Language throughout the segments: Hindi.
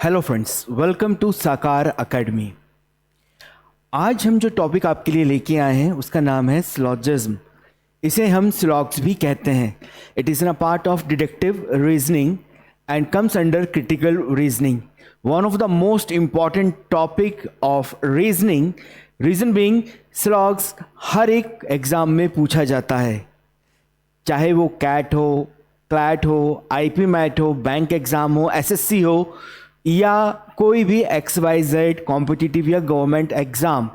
हेलो फ्रेंड्स, वेलकम टू साकार एकेडमी। आज हम जो टॉपिक आपके लिए लेके आए हैं उसका नाम है सिलॉजिज्म। इसे हम सिलॉग्स भी कहते हैं। It is a part of deductive reasoning and comes under critical reasoning, one of the most important topic of reasoning. Reason being syllogisms हर एक एग्ज़ाम में पूछा जाता है, चाहे वो कैट हो, क्लैट हो, आईपी मैट हो, बैंक एग्ज़ाम हो, एसएससी हो या कोई भी XYZ कॉम्पिटिटिव या गवर्नमेंट एग्ज़ाम।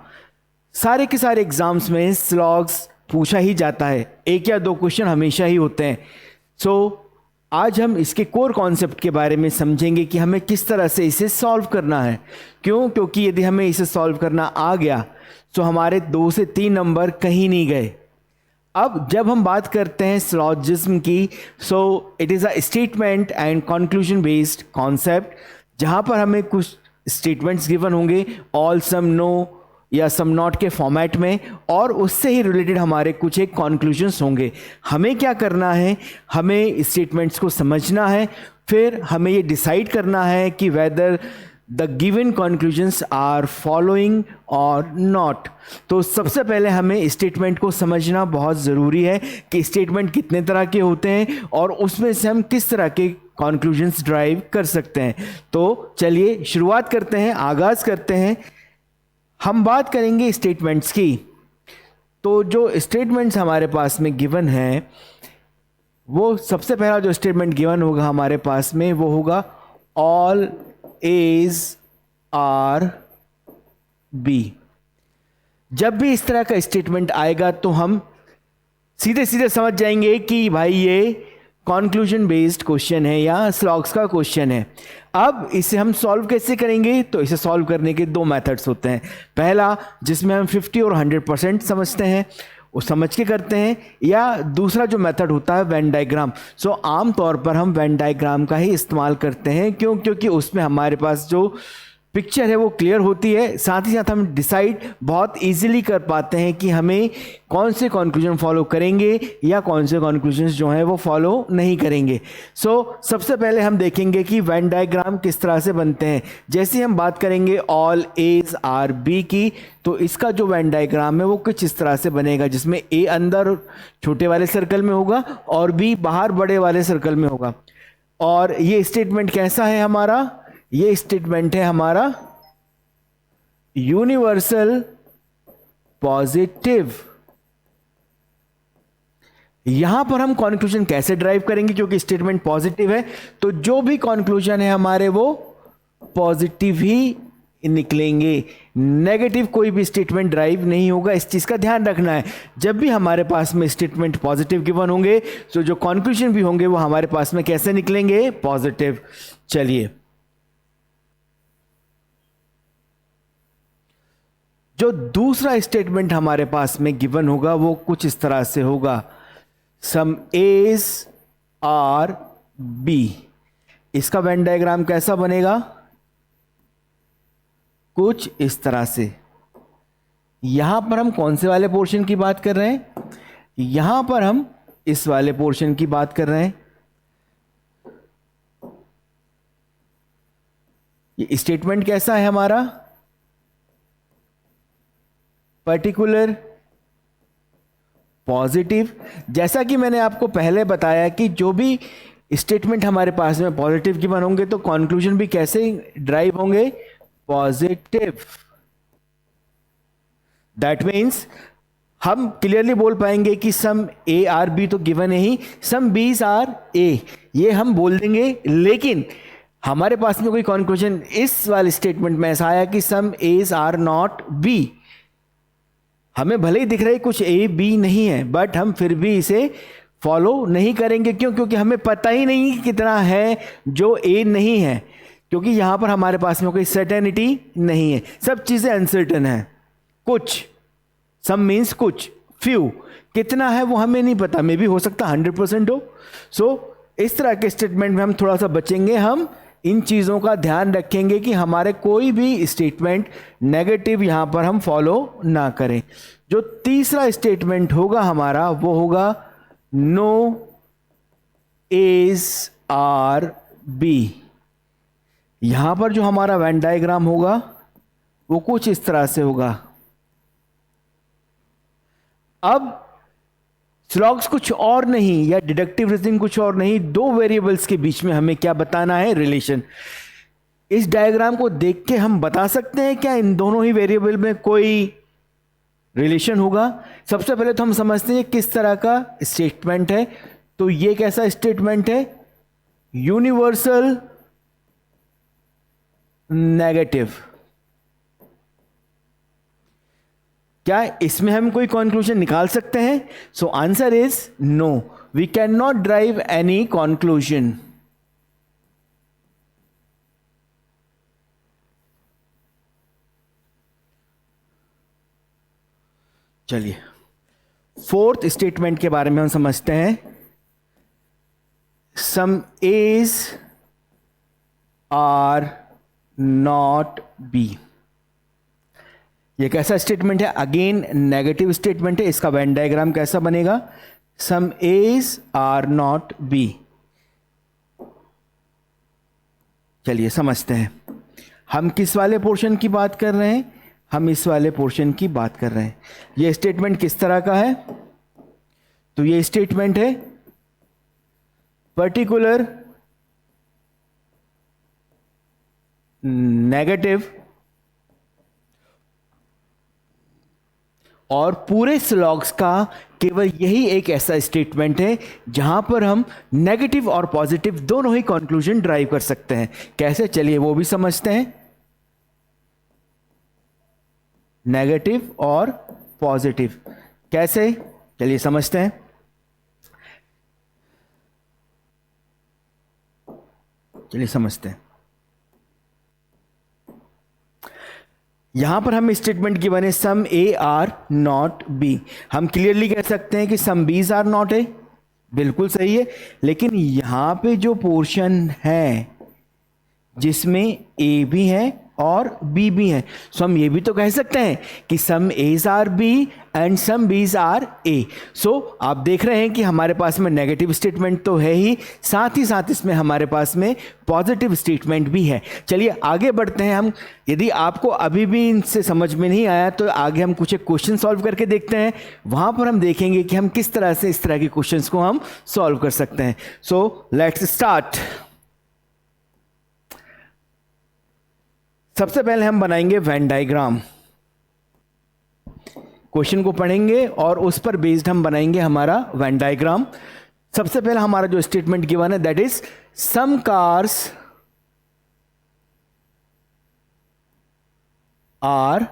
सारे के सारे एग्ज़ाम्स में स्लॉग्स पूछा ही जाता है। एक या दो क्वेश्चन हमेशा ही होते हैं। आज हम इसके कोर कॉन्सेप्ट के बारे में समझेंगे कि हमें किस तरह से इसे सॉल्व करना है। क्योंकि यदि हमें इसे सॉल्व करना आ गया तो हमारे 2 से 3 नंबर कहीं नहीं गए। अब जब हम बात करते हैं सिलॉजिज्म की, it is a statement and conclusion based concept, जहाँ पर हमें कुछ स्टेटमेंट्स गिवन होंगे ऑल सम नो या सम नॉट के फॉर्मेट में, और उससे ही रिलेटेड हमारे कुछ एक कंक्लूजन्स होंगे। हमें क्या करना है, हमें स्टेटमेंट्स को समझना है, फिर हमें ये डिसाइड करना है कि whether the given conclusions are following और नॉट। तो सबसे पहले हमें स्टेटमेंट को समझना बहुत ज़रूरी है कि स्टेटमेंट कितने तरह के होते हैं और उसमें से हम किस तरह के कंक्लूजन्स ड्राइव कर सकते हैं। तो चलिए शुरुआत करते हैं, आगाज़ करते हैं। हम बात करेंगे स्टेटमेंट्स की। तो जो स्टेटमेंट्स हमारे पास में गिवन है, वो सबसे पहला जो स्टेटमेंट गिवन होगा हमारे पास में वो होगा ऑल एज आर बी। जब भी इस तरह का स्टेटमेंट आएगा तो हम सीधे सीधे समझ जाएंगे कि भाई ये कंक्लूजन बेस्ड क्वेश्चन है या स्लॉग्स का क्वेश्चन है। अब इसे हम सॉल्व कैसे करेंगे, तो इसे सॉल्व करने के 2 मेथड्स होते हैं। पहला जिसमें हम 50 और 100% समझते हैं, वो समझ के करते हैं, या दूसरा जो मेथड होता है वेन डायग्राम। आम तौर पर हम वेन डायग्राम का ही इस्तेमाल करते हैं। क्योंकि उसमें हमारे पास जो पिक्चर है वो क्लियर होती है, साथ ही साथ हम डिसाइड बहुत इजीली कर पाते हैं कि हमें कौन से कंक्लूजन फॉलो करेंगे या कौन से कंक्लूजन्स जो हैं वो फॉलो नहीं करेंगे। सबसे पहले हम देखेंगे कि वेन डायग्राम किस तरह से बनते हैं। जैसे हम बात करेंगे ऑल एज आर बी की, तो इसका जो वेन डायग्राम है वो कुछ इस तरह से बनेगा, जिसमें ए अंदर छोटे वाले सर्कल में होगा और बी बाहर बड़े वाले सर्कल में होगा। और ये स्टेटमेंट कैसा है हमारा, ये स्टेटमेंट है हमारा यूनिवर्सल पॉजिटिव। यहां पर हम कंक्लूजन कैसे ड्राइव करेंगे, क्योंकि स्टेटमेंट पॉजिटिव है तो जो भी कंक्लूजन है हमारे वो पॉजिटिव ही निकलेंगे। नेगेटिव कोई भी स्टेटमेंट ड्राइव नहीं होगा। इस चीज का ध्यान रखना है। जब भी हमारे पास में स्टेटमेंट पॉजिटिव गिवन होंगे तो जो कंक्लूजन भी होंगे वो हमारे पास में कैसे निकलेंगे, पॉजिटिव। चलिए, जो दूसरा स्टेटमेंट हमारे पास में गिवन होगा वो कुछ इस तरह से होगा, सम एज आर बी। इसका वेन डायग्राम कैसा बनेगा, कुछ इस तरह से। यहां पर हम कौन से वाले पोर्शन की बात कर रहे हैं, यहां पर हम इस वाले पोर्शन की बात कर रहे हैं। ये स्टेटमेंट कैसा है हमारा, पर्टिकुलर पॉजिटिव। जैसा कि मैंने आपको पहले बताया कि जो भी स्टेटमेंट हमारे पास में पॉजिटिव गिवन होंगे तो कंक्लूजन भी कैसे ड्राइव होंगे, पॉजिटिव। दैट मीन्स हम क्लियरली बोल पाएंगे कि सम ए आर बी तो गिवन है ही, सम बीज आर ए, ये हम बोल देंगे। लेकिन हमारे पास में कोई कंक्लूजन इस वाले स्टेटमेंट में ऐसा आया कि some A's are not B. हमें भले ही दिख रहा है कुछ ए बी नहीं है, बट हम फिर भी इसे फॉलो नहीं करेंगे। क्योंकि हमें पता ही नहीं कि कितना है जो ए नहीं है, क्योंकि यहां पर हमारे पास में कोई सर्टेनिटी नहीं है, सब चीजें अनसर्टन है। कुछ, सम मीन्स कुछ, फ्यू, कितना है वो हमें नहीं पता, मे भी हो सकता 100% हो। इस तरह के स्टेटमेंट में हम थोड़ा सा बचेंगे। हम इन चीज़ों का ध्यान रखेंगे कि हमारे कोई भी स्टेटमेंट नेगेटिव यहाँ पर हम फॉलो ना करें। जो तीसरा स्टेटमेंट होगा हमारा वो होगा नो एज आर बी। यहां पर जो हमारा वेन डायग्राम होगा वो कुछ इस तरह से होगा। अब स्लॉग्स कुछ और नहीं या डिडक्टिव रीजनिंग कुछ और नहीं, दो वेरिएबल्स के बीच में हमें क्या बताना है, रिलेशन। इस डायग्राम को देख के हम बता सकते हैं क्या इन दोनों ही वेरिएबल में कोई रिलेशन होगा। सबसे पहले तो हम समझते हैं किस तरह का स्टेटमेंट है। तो ये कैसा स्टेटमेंट है, यूनिवर्सल नेगेटिव। क्या इसमें हम कोई कंक्लूजन निकाल सकते हैं? So answer is no, we can not drive any conclusion. चलिए फोर्थ स्टेटमेंट के बारे में हम समझते हैं। Some A's are not B. ये कैसा स्टेटमेंट है? अगेन नेगेटिव स्टेटमेंट है। इसका वेन डायग्राम कैसा बनेगा? सम एज आर नॉट बी। चलिए समझते हैं हम किस वाले पोर्शन की बात कर रहे हैं। हम इस वाले पोर्शन की बात कर रहे हैं। ये स्टेटमेंट किस तरह का है? तो ये स्टेटमेंट है पर्टिकुलर नेगेटिव और पूरे स्लॉग्स का केवल यही एक ऐसा स्टेटमेंट है जहां पर हम नेगेटिव और पॉजिटिव दोनों ही कंक्लूजन ड्राइव कर सकते हैं। कैसे? चलिए वो भी समझते हैं। नेगेटिव और पॉजिटिव कैसे? चलिए समझते हैं। चलिए समझते हैं। यहां पर हम स्टेटमेंट की बने सम ए आर नॉट बी। हम क्लियरली कह सकते हैं कि सम बीज आर नॉट ए, बिल्कुल सही है। लेकिन यहां पे जो पोर्शन है जिसमें ए भी है और बी भी है, सो हम ये भी तो कह सकते हैं कि some A's are B and some B's are ए। सो आप देख रहे हैं कि हमारे पास में नेगेटिव स्टेटमेंट तो है ही साथ इसमें हमारे पास में पॉजिटिव स्टेटमेंट भी है। चलिए आगे बढ़ते हैं हम। यदि आपको अभी भी इनसे समझ में नहीं आया तो आगे हम कुछ एक क्वेश्चन सॉल्व करके देखते हैं। वहां पर हम देखेंगे कि हम किस तरह से इस तरह के क्वेश्चंस को हम सॉल्व कर सकते हैं। So let's start. सबसे पहले हम बनाएंगे वेन डायग्राम। क्वेश्चन को पढ़ेंगे और उस पर बेस्ड हम बनाएंगे हमारा वेन डायग्राम। सबसे पहले हमारा जो स्टेटमेंट गिवन है that is some cars are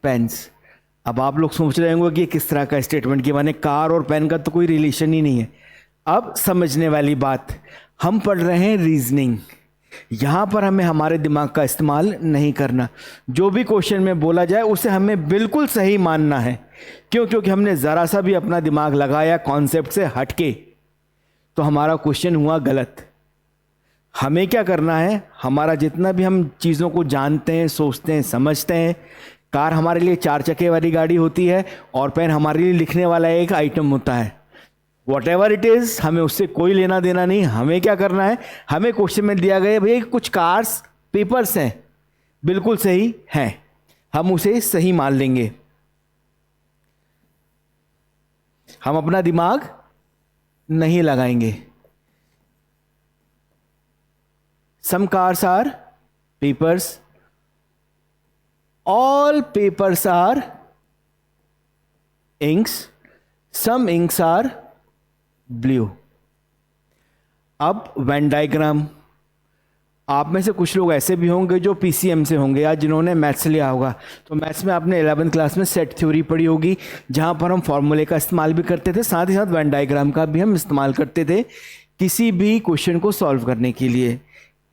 pens. अब आप लोग सोच रहे होंगे कि किस तरह का स्टेटमेंट गिवन है, कार और पेन का तो कोई रिलेशन ही नहीं है। अब समझने वाली बात, हम पढ़ रहे हैं रीजनिंग। यहां पर हमें हमारे दिमाग का इस्तेमाल नहीं करना। जो भी क्वेश्चन में बोला जाए उसे हमें बिल्कुल सही मानना है। क्यों? क्योंकि हमने जरा सा भी अपना दिमाग लगाया कॉन्सेप्ट से हटके तो हमारा क्वेश्चन हुआ गलत। हमें क्या करना है, हमारा जितना भी हम चीज़ों को जानते हैं, सोचते हैं, समझते हैं, कार हमारे लिए 4 चक्के वाली गाड़ी होती है और पेन हमारे लिए लिखने वाला एक आइटम होता है। वॉट एवर इट इज, हमें उससे कोई लेना देना नहीं। हमें क्या करना है, हमें क्वेश्चन में दिया गया भैया कुछ कार्स पेपर्स हैं, बिल्कुल सही हैं, हम उसे सही मान लेंगे। हम अपना दिमाग नहीं लगाएंगे। Some cars are papers, all papers are inks, some inks are blue. अब वेन डायग्राम, आप में से कुछ लोग ऐसे भी होंगे जो पीसीएम से होंगे या जिन्होंने मैथ्स लिया होगा। तो मैथ्स में आपने 11th क्लास में सेट थ्योरी पढ़ी होगी, जहां पर हम फॉर्मूले का इस्तेमाल भी करते थे, साथ ही साथ वेन डायग्राम का भी हम इस्तेमाल करते थे किसी भी क्वेश्चन को सॉल्व करने के लिए।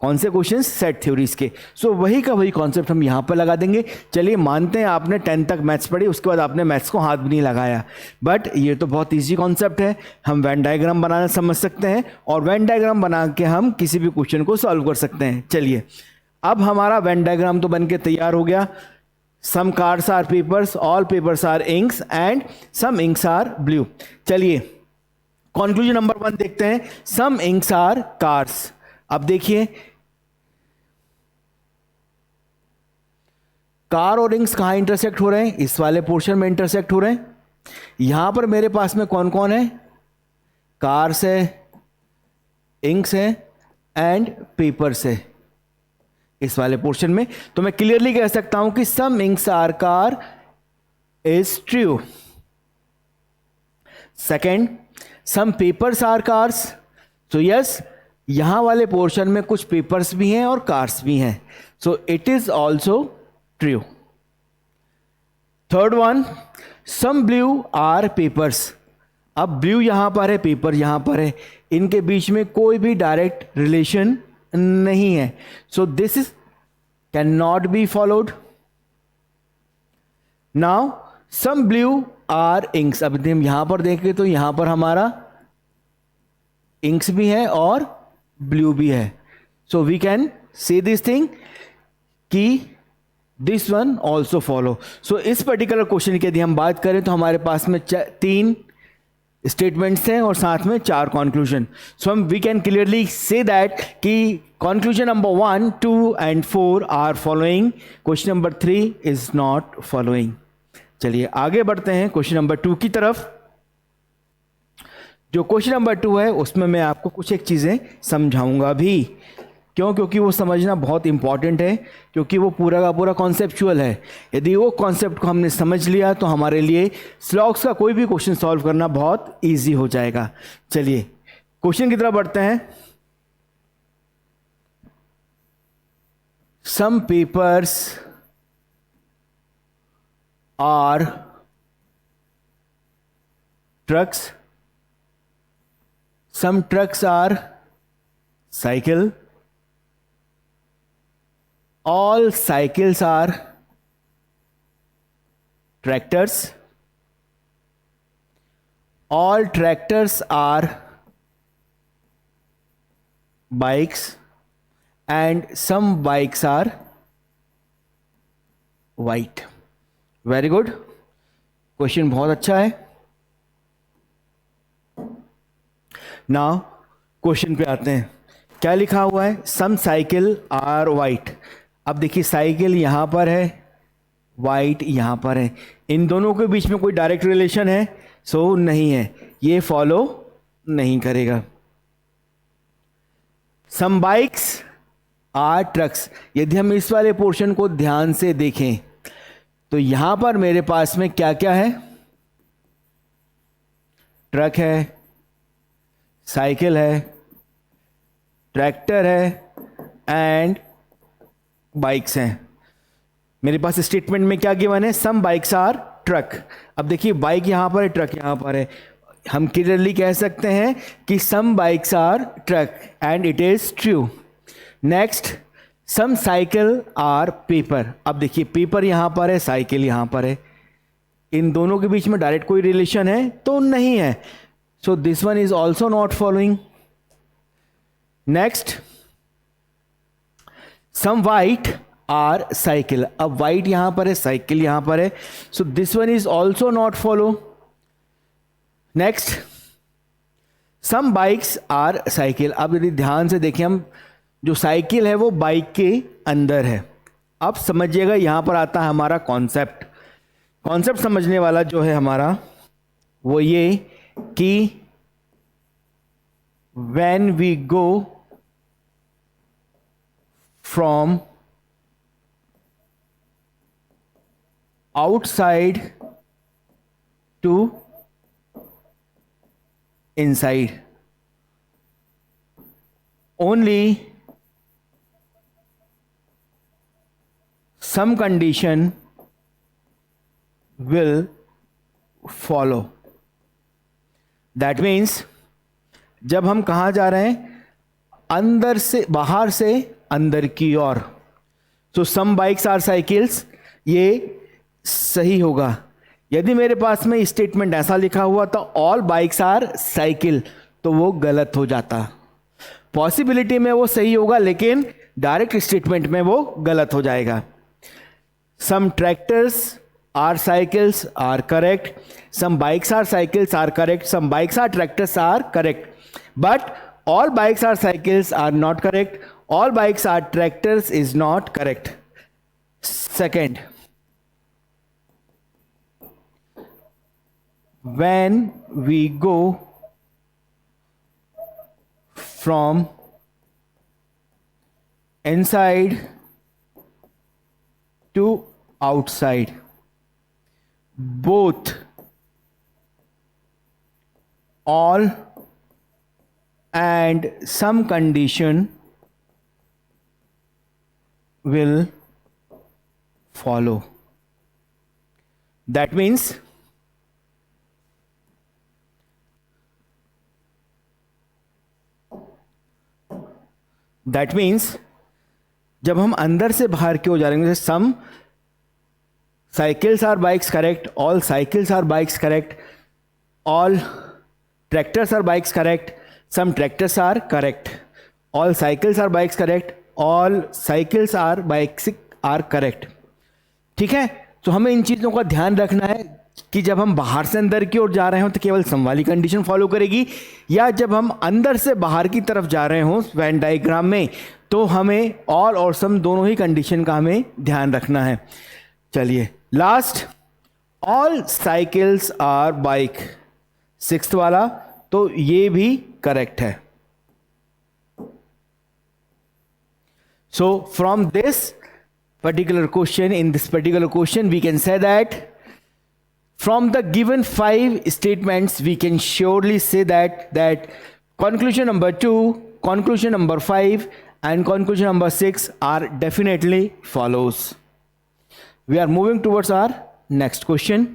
कौन से क्वेश्चन? सेट थ्योरीज के। सो वही का वही कॉन्सेप्ट हम यहाँ पर लगा देंगे। चलिए मानते हैं आपने 10th तक मैथ्स पढ़ी, उसके बाद आपने मैथ्स को हाथ भी नहीं लगाया, बट ये तो बहुत इजी कॉन्सेप्ट है। हम वेन डायग्राम बनाना समझ सकते हैं और वेन डायग्राम बना के हम किसी भी क्वेश्चन को सॉल्व कर सकते हैं। चलिए अब हमारा वेन डायग्राम तो बन के तैयार हो गया। Some cars are papers, all papers are inks and some inks are blue. चलिए कंक्लूजन नंबर 1 देखते हैं। Some inks are cars. अब देखिए कार और इंक्स कहाँ इंटरसेक्ट हो रहे हैं? इस वाले पोर्शन में इंटरसेक्ट हो रहे हैं। यहां पर मेरे पास में कौन कौन है? कार्स है, इंक्स है एंड पेपर्स है इस वाले पोर्शन में। तो मैं क्लियरली कह सकता हूं कि some inks are car is true. Second, some papers are cars. So yes, यहां वाले पोर्शन में कुछ पेपर्स भी हैं और कार्स भी हैं। So it is also true. Third one, some blue are papers. अब ब्लू यहां पर है, पेपर यहां पर है, इनके बीच में कोई भी डायरेक्ट रिलेशन नहीं है। So this is can not be followed. Now some blue are inks. अब हम यहां पर देखें तो यहां पर हमारा इंक्स भी है और ब्लू भी है। So we can say this thing कि this one also follow. So इस पर्टिकुलर क्वेश्चन की यदि हम बात करें तो हमारे पास में 3 स्टेटमेंट्स हैं और साथ में 4 कंक्लूजन। सो हम we can clearly see that कि conclusion number 1, 2 and 4 are following, question number 3 is not following. चलिए आगे बढ़ते हैं क्वेश्चन नंबर 2 की तरफ। जो क्वेश्चन नंबर 2 है उसमें मैं आपको कुछ एक चीज़ें समझाऊंगा भी। क्यों? क्योंकि वो समझना बहुत इंपॉर्टेंट है, क्योंकि वो पूरा का पूरा कॉन्सेप्चुअल है। यदि वो कॉन्सेप्ट को हमने समझ लिया तो हमारे लिए स्लॉग्स का कोई भी क्वेश्चन सॉल्व करना बहुत ईजी हो जाएगा। चलिए क्वेश्चन की तरफ बढ़ते हैं। Some papers are trucks, some trucks are cycle, all cycles are tractors, all tractors are bikes and some bikes are white. Very good, question बहुत अच्छा है। नाउ क्वेश्चन पे आते हैं। क्या लिखा हुआ है? सम साइकिल आर वाइट। अब देखिए साइकिल यहां पर है, वाइट यहां पर है, इन दोनों के बीच में कोई डायरेक्ट रिलेशन है? सो नहीं है, ये फॉलो नहीं करेगा। सम बाइक्स आर ट्रक्स। यदि हम इस वाले पोर्शन को ध्यान से देखें तो यहां पर मेरे पास में क्या क्या है? ट्रक है, साइकिल है, ट्रैक्टर है एंड बाइक्स हैं। मेरे पास स्टेटमेंट में क्या गिवन है? सम बाइक्स आर ट्रक। अब देखिए बाइक यहां पर है, ट्रक यहां पर है, हम क्लियरली कह सकते हैं कि some bikes are truck and it is true. Next, some cycle are paper. अब देखिए पेपर यहां पर है, साइकिल यहां पर है, इन दोनों के बीच में डायरेक्ट कोई रिलेशन है? तो नहीं है। So this one is also not following. Next, some white are cycle. अब white यहां पर है, साइकिल यहां पर है, so this one is also not follow. Next, some bikes are cycle. अब यदि ध्यान से देखें हम, जो साइकिल है वो बाइक के अंदर है। अब समझिएगा यहां पर आता है हमारा कॉन्सेप्ट। कॉन्सेप्ट समझने वाला जो है हमारा वो ये कि when we go from outside to inside, only some condition will follow. That means जब हम कहाँ जा रहे हैं? अंदर से बाहर से अंदर की ओर। तो सम बाइक्स आर साइकिल्स, ये सही होगा। यदि मेरे पास में स्टेटमेंट ऐसा लिखा हुआ तो ऑल बाइक्स आर साइकिल, तो वो गलत हो जाता। पॉसिबिलिटी में वो सही होगा लेकिन डायरेक्ट स्टेटमेंट में वो गलत हो जाएगा। Some tractors are cycles are correct, some bikes are cycles are correct, some bikes are tractors are correct, but all bikes are cycles are not correct, all bikes are tractors is not correct. Second, when we go from inside to outside, both, all, and some condition will follow. That means जब हम अंदर से बाहर की ओर जा रहे हैं, some cycles are bikes correct, all cycles are bikes correct, all tractors are bikes correct, some tractors are correct, all cycles are bikes correct, all cycles are bikes are correct. ठीक है, तो हमें इन चीज़ों का ध्यान रखना है कि जब हम बाहर से अंदर की ओर जा रहे हो तो केवल सम वाली कंडीशन फॉलो करेगी, या जब हम अंदर से बाहर की तरफ जा रहे हो वेन डायग्राम में तो हमें ऑल और सम दोनों ही कंडीशन का हमें ध्यान रखना है. चलिए last, all cycles are bike, sixth वाला, तो ये भी करेक्ट है. So from this particular question, in this particular question we can say that from the given 5 statements we can surely say that conclusion number 2, conclusion number 5 and conclusion number 6 are definitely follows. We are moving towards our next question.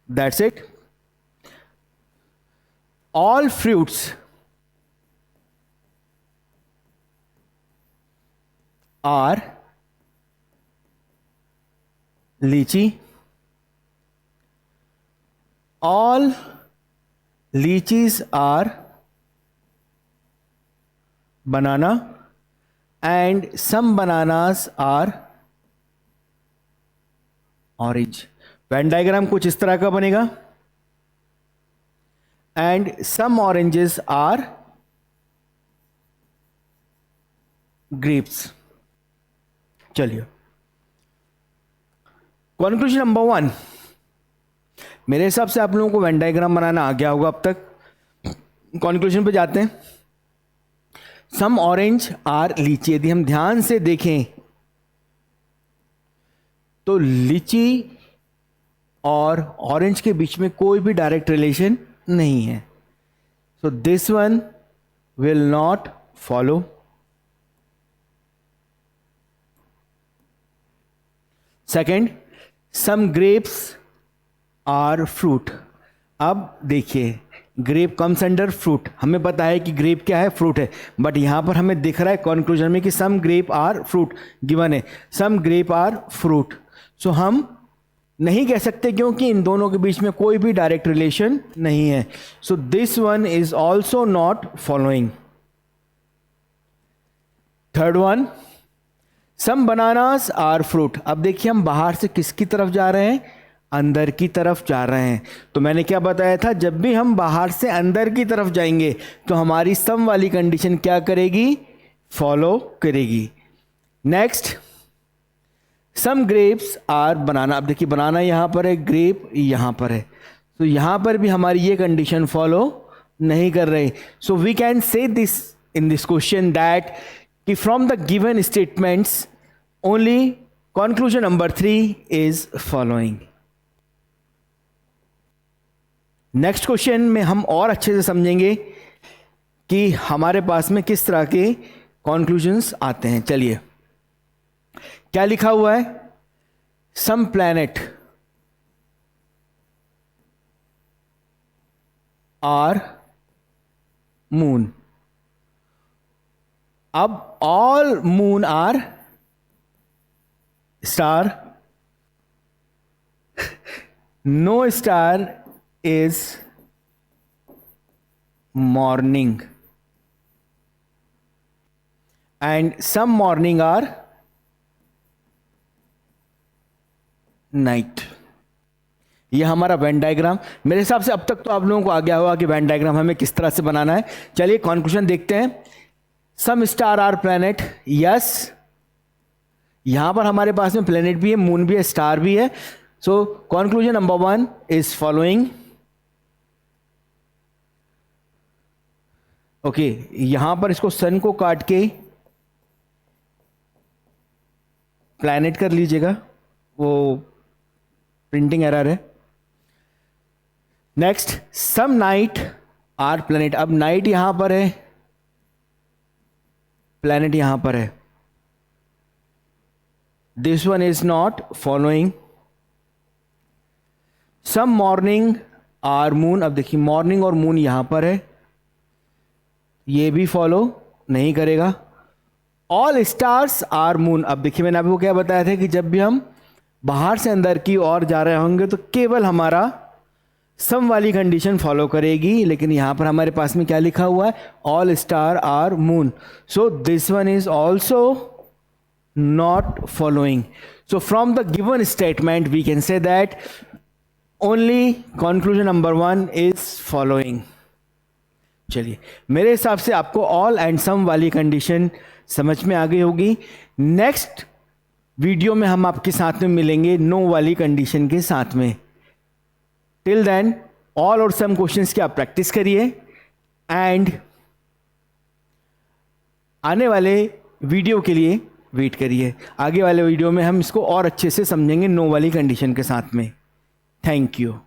That's it. All fruits are lychee, all lychees are banana, and some bananas are orange. Venn diagram कुछ इस तरह का बनेगा, and some oranges are grapes. चलिए कॉन्क्लूजन नंबर 1, मेरे हिसाब से आप लोगों को वेन डायग्राम बनाना आ गया होगा अब तक. कॉन्क्लूजन पे जाते हैं. सम ऑरेंज आर लीची, यदि हम ध्यान से देखें तो लीची और ऑरेंज के बीच में कोई भी डायरेक्ट रिलेशन नहीं है. So this one will not follow. Second, some grapes are fruit. अब देखिए ग्रेप कम्स अंडर फ्रूट, हमें पता है कि ग्रेप क्या है, फ्रूट है, बट यहां पर हमें दिख रहा है कॉन्क्लूजन में कि सम ग्रेप आर फ्रूट गिवन है, सम ग्रेप आर फ्रूट. सो हम नहीं कह सकते क्योंकि इन दोनों के बीच में कोई भी डायरेक्ट रिलेशन नहीं है. So this one is also not following. Third one, some bananas are fruit. अब देखिए हम बाहर से किसकी तरफ जा रहे हैं, अंदर की तरफ जा रहे हैं. तो मैंने क्या बताया था, जब भी हम बाहर से अंदर की तरफ जाएंगे तो हमारी सम वाली कंडीशन क्या करेगी, फॉलो करेगी. नेक्स्ट, सम ग्रेप्स आर बनाना. अब देखिए बनाना यहां पर है, ग्रेप यहां पर है, तो यहां पर भी हमारी ये कंडीशन फॉलो नहीं कर रही. So we can say this in this question that कि from the given statements only conclusion number 3 is following. Next question में हम और अच्छे से समझेंगे कि हमारे पास में किस तरह के कंक्लूजन्स आते हैं. चलिए क्या लिखा हुआ है, सम प्लैनेट आर मून. अब all moon are star, no star is morning, and some morning are night. ये हमारा वेन डायग्राम. मेरे हिसाब से अब तक तो आप लोगों को आ गया होगा कि वेन डायग्राम हमें किस तरह से बनाना है. चलिए कंक्लूजन देखते हैं. सम स्टार आर प्लैनेट, यस यहाँ पर हमारे पास में प्लेनेट भी है, मून भी है, स्टार भी है. So conclusion number 1 is following. Okay, यहां पर इसको सन को काट के प्लैनेट कर लीजिएगा, वो प्रिंटिंग एरर है. Next, some night are planet. अब नाइट यहां पर है, प्लैनेट यहां पर है. This one is not following. Some morning are moon. अब देखिए मॉर्निंग और मून यहां पर है, ये भी फॉलो नहीं करेगा. All stars are moon. अब देखिए मैंने आपको क्या बताया था कि जब भी हम बाहर से अंदर की ओर जा रहे होंगे तो केवल हमारा सम वाली कंडीशन फॉलो करेगी, लेकिन यहां पर हमारे पास में क्या लिखा हुआ है, all star are moon. So this one is also not following. So from the given statement we can say that only conclusion number 1 is following. चलिए, मेरे हिसाब से आपको ऑल एंड सम वाली कंडीशन समझ में आ गई होगी. नेक्स्ट वीडियो में हम आपके साथ में मिलेंगे नो वाली कंडीशन के साथ में. टिल देन ऑल और सम क्वेश्चंस की आप प्रैक्टिस करिए एंड आने वाले वीडियो के लिए वेट करिए. आगे वाले वीडियो में हम इसको और अच्छे से समझेंगे नो वाली कंडीशन के साथ में. Thank you.